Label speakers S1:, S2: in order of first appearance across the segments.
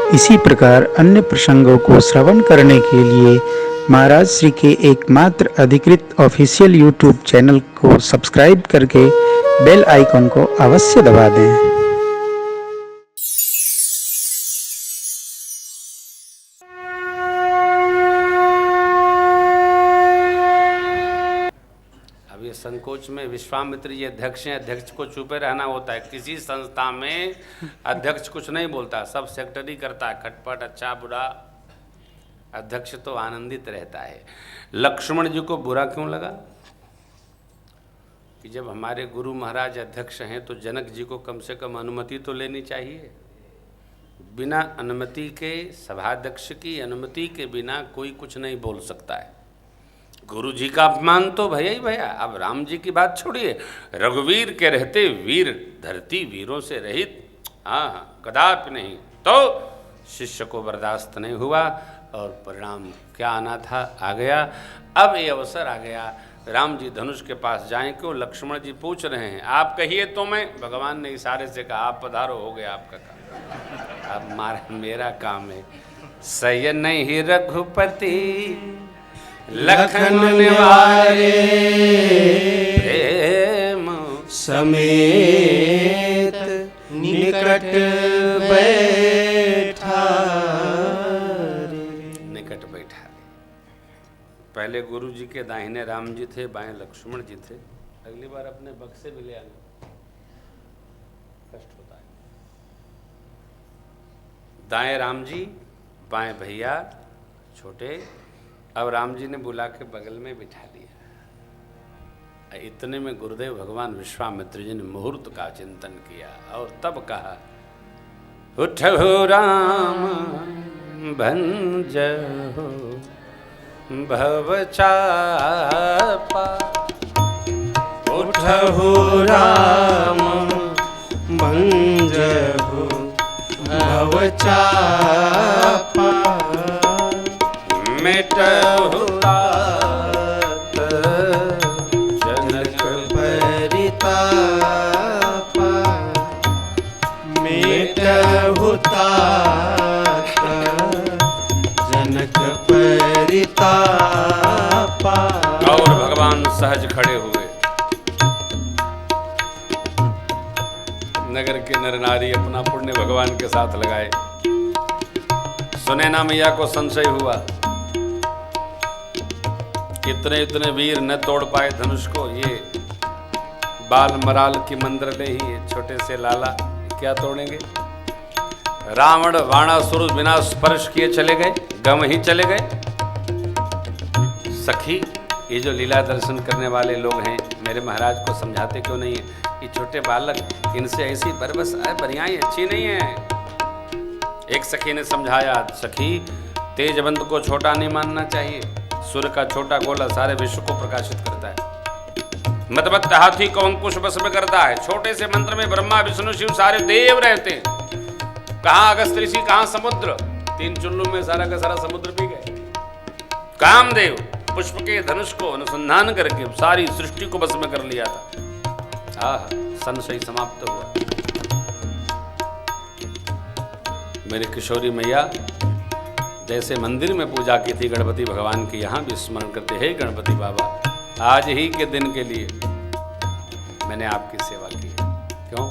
S1: इसी प्रकार अन्य प्रसंगों को श्रवण करने के लिए महाराज श्री के एकमात्र अधिकृत ऑफिशियल यूट्यूब चैनल को सब्सक्राइब करके बेल आइकन को अवश्य दबा दें।
S2: संकोच में विश्वामित्र जी अध्यक्ष हैं, अध्यक्ष को चुपे रहना होता है। किसी संस्था में अध्यक्ष कुछ नहीं बोलता, सब सेक्रेटरी करता है, खटपट अच्छा बुरा, अध्यक्ष तो आनंदित रहता है। लक्ष्मण जी को बुरा क्यों लगा कि जब हमारे गुरु महाराज अध्यक्ष हैं तो जनक जी को कम से कम अनुमति तो लेनी चाहिए। बिना अनुमति के, सभाध्यक्ष की अनुमति के बिना कोई कुछ नहीं बोल सकता है। गुरु जी का अपमान तो भैया ही भैया। अब राम जी की बात छोड़िए, रघुवीर के रहते वीर धरती वीरों से रहित, हाँ कदापि नहीं। तो शिष्य को बर्दाश्त नहीं हुआ और परिणाम क्या आना था आ गया। अब ये अवसर आ गया, राम जी धनुष के पास जाएं क्यों? लक्ष्मण जी पूछ रहे हैं, आप कहिए तो मैं। भगवान ने इशारे से कहा, आप पधारो, हो गया आपका काम। अब मेरा काम है। सयन ही रघुपति लखन निवारे प्रेम
S3: समेत निकट बैठा
S2: निकट बैठा। पहले गुरु जी के दाहिने राम जी थे, बाएं लक्ष्मण जी थे। अगली बार अपने बक्से भी ले आना, कष्ट होता है। दाएं राम जी, बाएं भैया छोटे। अब राम जी ने बुला के बगल में बिठा लिया। इतने में गुरुदेव भगवान विश्वामित्र जी ने मुहूर्त का चिंतन किया और तब कहा, उठो राम भंजहो भव चापा।
S3: उठो राम भंजहो भव चापा।
S2: मिटहु तात जनक
S3: परितापा। मिटहु तात जनक परितापा।
S2: और भगवान सहज खड़े हुए। नगर के नर नारी अपना पुण्य भगवान के साथ लगाए। सुनैना मैया को संशय हुआ, इतने इतने वीर न तोड़ पाए धनुष को, ये बाल मराल की मंद्रले ही छोटे से लाला क्या तोड़ेंगे। रावण वाणासुर बिना स्पर्श किए चले गए, गम ही चले गए। सखी, ये जो लीला दर्शन करने वाले लोग हैं, मेरे महाराज को समझाते क्यों नहीं है? ये छोटे बालक, इनसे ऐसी बरबस बरियाई अच्छी नहीं है। एक सखी ने समझाया, सखी तेजबंद को छोटा नहीं मानना चाहिए। सूर्य का छोटा गोला सारे विश्व को प्रकाशित करता है। मतबत्त हाथी को अंकुश बस में करता है। छोटे से मंत्र में ब्रह्मा विष्णु शिव सारे देव रहते हैं। कहाँ अगस्त्य ऋषि, कहाँ समुद्र, 3 चुल्लू में सारा का सारा समुद्र पी गए। कामदेव पुष्प के धनुष को अनुसंधान करके सारी सृष्टि को बस में कर लिया था। आह, संशय समाप्त हुआ। मेरी किशोरी मैया जैसे मंदिर में पूजा की थी गणपति भगवान की, यहाँ भी स्मरण करते हैं, गणपति बाबा आज ही के दिन के लिए मैंने आपकी सेवा की। क्यों?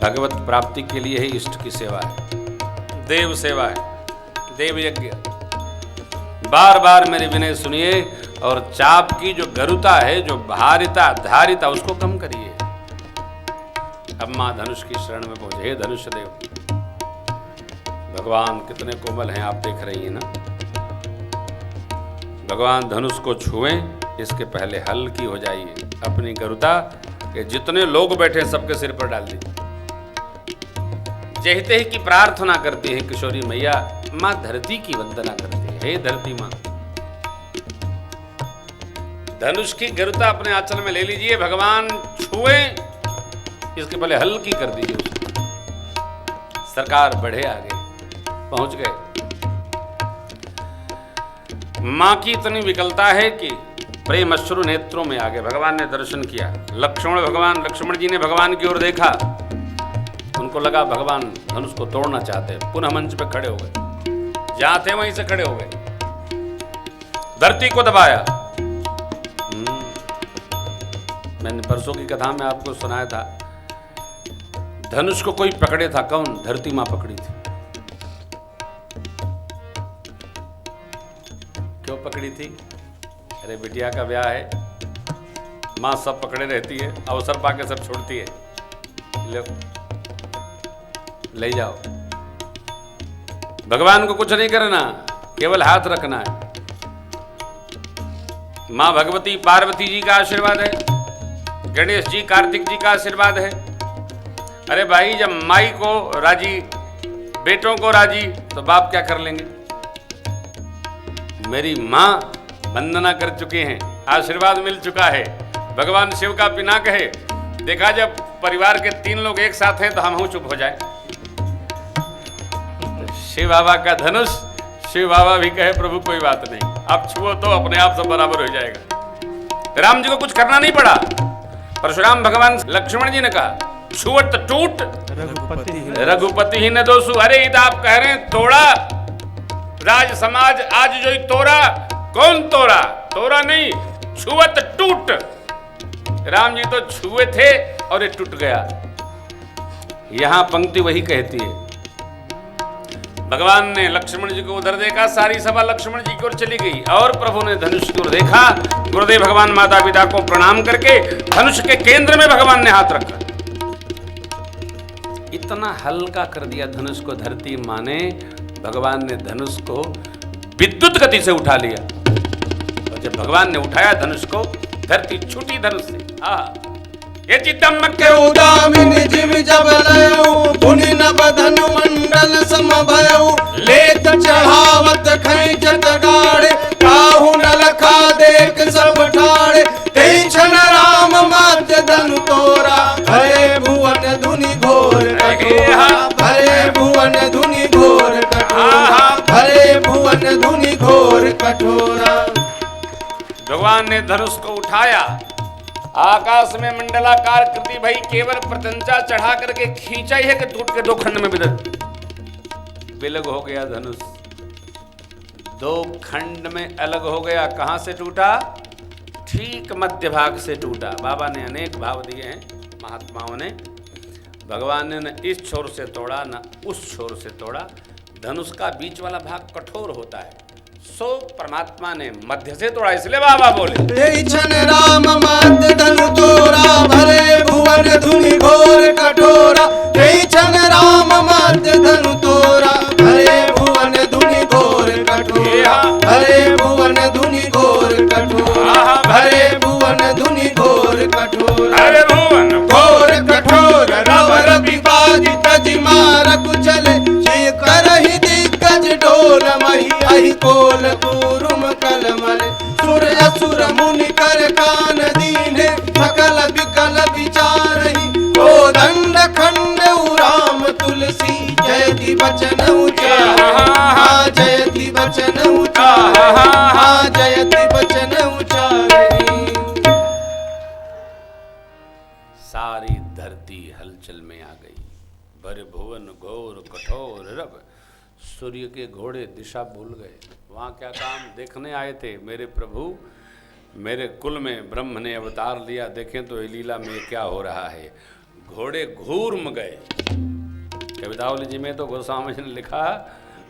S2: भगवत प्राप्ति के लिए ही इष्ट की सेवा है, देव सेवा है, देव यज्ञ। बार बार मेरे विनय सुनिए और चाप की जो गरुता है, जो भारिता धारिता, उसको कम करिए। अब माँ धनुष की शरण में पहुंचे। हे धनुष देव, भगवान कितने कोमल हैं, आप देख रही हैं ना। भगवान धनुष को छुएं, इसके पहले हल्की हो जाइए। अपनी गरुता के जितने लोग बैठे सबके सिर पर डाल दीजिए। जहते ही की प्रार्थना करती है किशोरी मैया, माँ धरती की वंदना करती है। हे धरती माँ, धनुष की गरुता अपने आंचल में ले लीजिए। भगवान छुएं, इसके पहले हल्की कर दीजिए उसको। सरकार बढ़े आगे पहुंच गए। मां की इतनी विकलता है कि प्रेम अश्रु नेत्रों में आ गए। भगवान ने दर्शन किया। लक्ष्मण जी ने भगवान की ओर देखा, उनको को लगा भगवान धनुष को तोड़ना चाहते हैं, पुनः मंच पे खड़े हो गए, जहां थे वहीं से खड़े हो गए, धरती को दबाया। मैंने परसों की कथा में आपको सुनाया था, धनुष को कोई पकड़े था, कौन? धरती मां पकड़ी थी। क्यों पकड़ी थी? अरे बिटिया का ब्याह है, मां सब पकड़े रहती है, अवसर पाके सब छोड़ती है, ले जाओ। भगवान को कुछ नहीं करना, केवल हाथ रखना है। मां भगवती पार्वती जी का आशीर्वाद है, गणेश जी कार्तिक जी का आशीर्वाद है। अरे भाई, जब माई को राजी, बेटों को राजी, तो बाप क्या कर लेंगे? मेरी मां वंदना कर चुके हैं, आशीर्वाद मिल चुका है, भगवान शिव का पिनाक है। देखा, जब परिवार के 3 लोग एक साथ हैं तो हम चुप हो जाए। शिव बाबा का धनुष, शिव बाबा भी कहे प्रभु कोई बात नहीं, आप छुओ तो अपने आप सब बराबर हो जाएगा। राम जी को कुछ करना नहीं पड़ा। परशुराम भगवान लक्ष्मण जी ने कहा, छुअत टूट रघुपति ही न दोषु। अरे ये तो आप कह रहे हैं तोड़ा, राज समाज आज जो तोड़ा, कौन तोड़ा? तोड़ा नहीं, छुअत टूट। राम जी तो छुए थे और ये टूट गया। यहां पंक्ति वही कहती है। भगवान ने लक्ष्मण जी को उधर देखा, सारी सभा लक्ष्मण जी की ओर चली गई, और प्रभु ने धनुष की ओर देखा। गुरुदेव भगवान माता पिता को प्रणाम करके धनुष के केंद्र में भगवान ने हाथ रखा। इतना हल्का कर दिया धनुष को धरती मां ने, भगवान ने धनुष को विद्युत गति से उठा लिया। और जब भगवान ने उठाया धनुष को, धरती छूटी धनुष से। ये चित्तम के
S3: उदामिनी जिम जब लयो, पुनि नभ धनु मंडल समभयो, लेत चढ़ावत खैचत गाड़े, काहू न लखा देख सब ठाड़े, तेई क्षण राम माध्य धनु तोरा, भरे भुवन धुनि घोर कठोरा, भरे भुवन धुनि घोर कठोरा, भरे भुवन धुनि घोर कठोरा।
S2: भगवान ने धनुष को उठाया, आकाश में मंडलाकार कृति भई, केवल प्रत्यंचा चढ़ा करके खींचा ही है कि टूट के 2 खंड में विलग हो गया धनुष। 2 खंड में अलग हो गया। कहां से टूटा? ठीक मध्य भाग से टूटा। बाबा ने अनेक भाव दिए हैं, महात्माओं ने। भगवान ने न इस छोर से तोड़ा, न उस छोर से तोड़ा। धनुष का बीच वाला भाग कठोर होता है, सो परमात्मा ने मध्य से तोड़ा, इसलिए बाबा बोले,
S3: क्षण राम माध्य धनु तोरा, भरे भुवन धुनि घोर कठोरा, क्षण राम माध्य धनु तोरा, भरे भुवन धुनि घोर कठोरा, भरे भुवन धुनि घोर कठोरा, भरे भुवन धुनि घोर कठोरा,
S2: अरे भुवन
S3: घोर कठोर रवर विवादित जिमार कुचले, श्री करहि दिग्गज डोल मही अहि कोल पूरुम कलमल, सुर असुर मुनि कर कान दीने, सकल विकल विचारहि, ओ दंड खंड राम तुलसी, जयति वचन उचारे, जयति वचन उचारे, जयति वचन उचारे।
S2: सारी धरती हलचल में आ गई। भर भुवन घोर कठोर रव, सूर्य के घोड़े दिशा भूल गए। वहाँ क्या काम देखने आए थे? मेरे प्रभु, मेरे कुल में ब्रह्म ने अवतार लिया, देखें तो ये लीला में क्या हो रहा है। घोड़े घूर्म गए। कवितावली जी में तो गोस्वामी जी ने लिखा,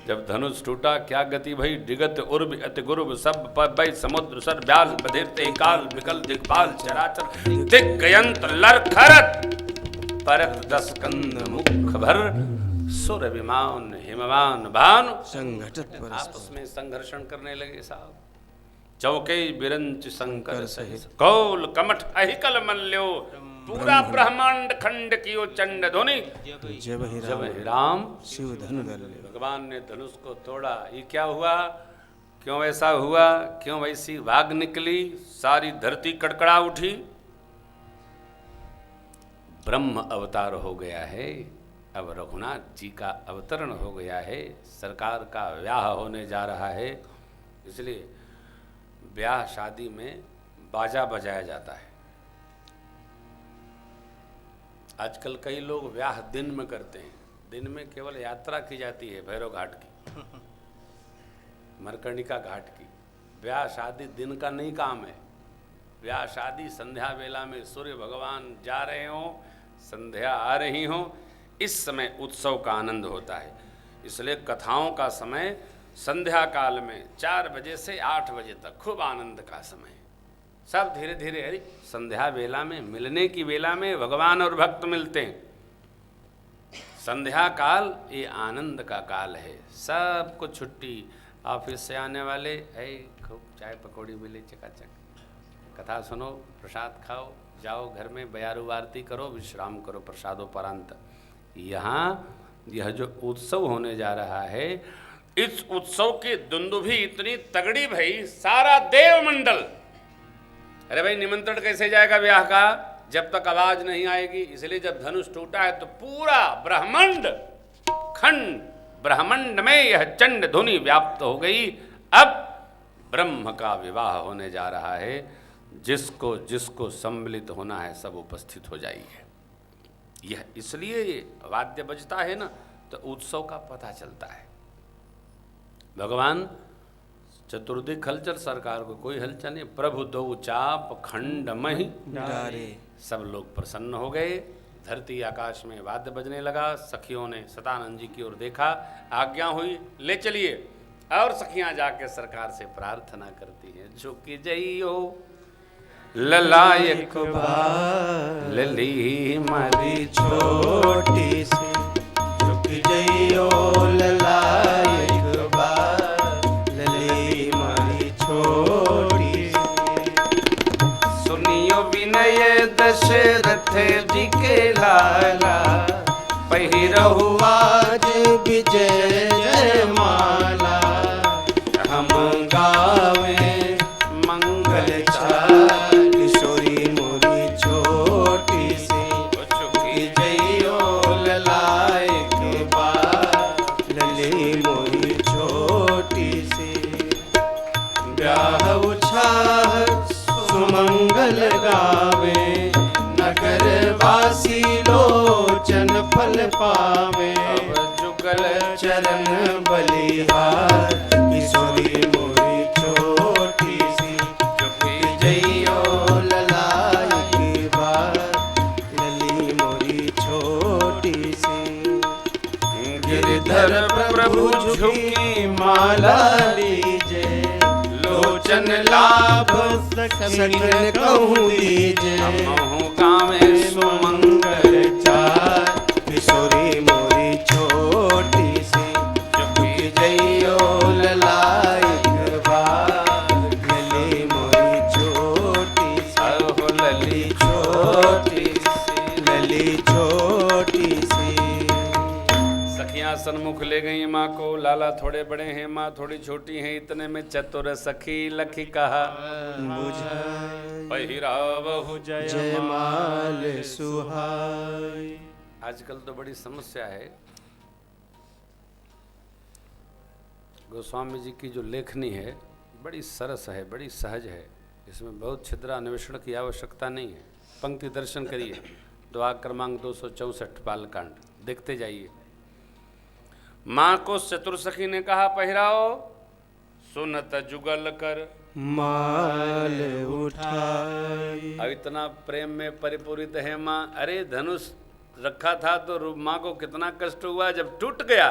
S2: जब धनुष टूटा क्या गति भई, डिगत उर्ब अति गुरुब सब पै समुद्र सर ब्याल, बधिरते काल विकल दिग्पाल चराचर, दिग्गयंत लरखरत, परत 10 कंद मुख भर, सुर विमान हिमवान भानु,
S3: संघटत
S2: आपस में संघर्षण करने लगे साहब। चौके बिरंच शंकर सहित, कौल कमठ अहिकल मल्यो, पूरा ब्रह्मांड खंड कियो चंड ध्वनि, जब ही राम
S3: शिव धनु धरले।
S2: भगवान ने धनुष को तोड़ा। ये क्या हुआ? क्यों ऐसा हुआ? क्यों वैसी वाग निकली? सारी धरती कड़कड़ा उठी। ब्रह्म अवतार हो गया है। अब रघुनाथ जी का अवतरण हो गया है। सरकार का ब्याह होने जा रहा है, इसलिए ब्याह शादी में बाजा बजाया जाता है। आजकल कई लोग ब्याह दिन में करते हैं। दिन में केवल यात्रा की जाती है भैरव घाट की, मरकर्णिका घाट की। ब्याह शादी दिन का नहीं काम है। ब्याह शादी संध्या वेला में सूर्य भगवान जा रहे हों, संध्या आ रही हो, इस समय उत्सव का आनंद होता है। इसलिए कथाओं का समय संध्या काल में 4 बजे से 8 बजे तक खूब आनंद का समय। सब धीरे धीरे अरे संध्या वेला में, मिलने की वेला में भगवान और भक्त मिलते हैं। संध्या काल ये आनंद का काल है। सबको छुट्टी, ऑफिस से आने वाले खूब चाय पकौड़ी मिले चकाचक, कथा सुनो, प्रसाद खाओ, जाओ घर में बयारू आरती करो, विश्राम करो प्रसादोपरांत। यहाँ यह जो उत्सव होने जा रहा है, इस उत्सव की दुंदुभी इतनी तगड़ी भई, सारा देवमंडल, अरे भाई निमंत्रण कैसे जाएगा ब्याह का जब तक आवाज नहीं आएगी। इसलिए जब धनुष टूटा है तो पूरा ब्रह्मांड खंड, ब्रह्मांड में यह चंड धुनि व्याप्त हो गई। अब ब्रह्म का विवाह होने जा रहा है। जिसको जिसको सम्मिलित होना है सब उपस्थित हो जाइए। यह इसलिए वाद्य बजता है ना, तो उत्सव का पता चलता है। भगवान चतुर्दिक खलचल, सरकार को कोई हलचल नहीं। प्रभु दो चाप खंड मही डारे, सब लोग प्रसन्न हो गए। धरती आकाश में वाद्य बजने लगा। सखियों ने सतानंद जी की ओर देखा, आज्ञा हुई ले चलिए। और सखियां जाके सरकार से प्रार्थना करती हैं, झुकी जइयो ललायक बार, लली मारी
S3: छोटी सी, झुक जइयो ललायक बार, लली मारी छोटी सी।
S2: सुनियो विनय दशरथ जी के लाला, पहिरहु
S3: आज विजय जय माला, हम गावे मंगल चार, किशोरी मोरी छोटी सी, झुकी जइयो ललायक बार, लली मोरी छोटी सी। ब्याह उछाह सुमंगल गावे, नगर वासी लोचन फल पावे। जुगल चरण बलिहार, किशोरी मोरी छोटी सी, झुकी जइयो ललायक बार, लली मोरी छोटी सी। गिरधर प्रभु झुकी माला लीजे, लोचन लाभ सकल कहूँ दीजे। कामे सुमंगल चार, किशोरी मोरी छोटी सी, झुकी जइयो ललायक बार, लली मोरी छोटी सी, लली छोटी सी, लली छोटी सी। सखियां सन्मुख ले गई माँ को। लाला थोड़े बड़े हैं, माँ थोड़ी छोटी हैं, इतने में चतुर सखी लखी कहा, पहिरावहु जयमाल सुहाई।
S2: आजकल तो बड़ी समस्या है। गोस्वामी जी की जो लेखनी है बड़ी सरस है, बड़ी सहज है। इसमें बहुत छिद्रान्वेषण की आवश्यकता नहीं है। पंक्ति दर्शन करिए, दुआ क्रमांक 264 बालकांड देखते जाइए। माँ को चतुर सखी ने कहा, पहिराओ। सुनत जुगल कर
S3: माल उठाई।
S2: अब इतना प्रेम में परिपूरित है माँ। अरे धनुष रखा था तो माँ को कितना कष्ट हुआ जब टूट गया।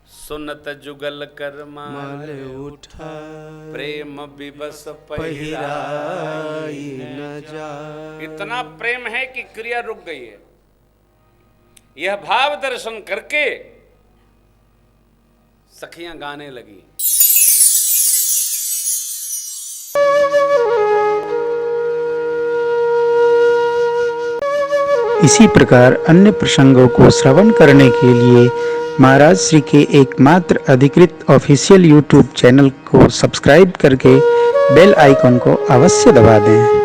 S2: सुनत जुगल कर माल
S3: उठाई,
S2: प्रेम विवश
S3: पहिराई न जाए।
S2: इतना प्रेम है कि क्रिया रुक गई है। यह भाव दर्शन करके सखियां गाने लगी।
S1: इसी प्रकार अन्य प्रसंगों को श्रवण करने के लिए महाराज श्री के एकमात्र अधिकृत ऑफिशियल यूट्यूब चैनल को सब्सक्राइब करके बेल आइकन को अवश्य दबा दें।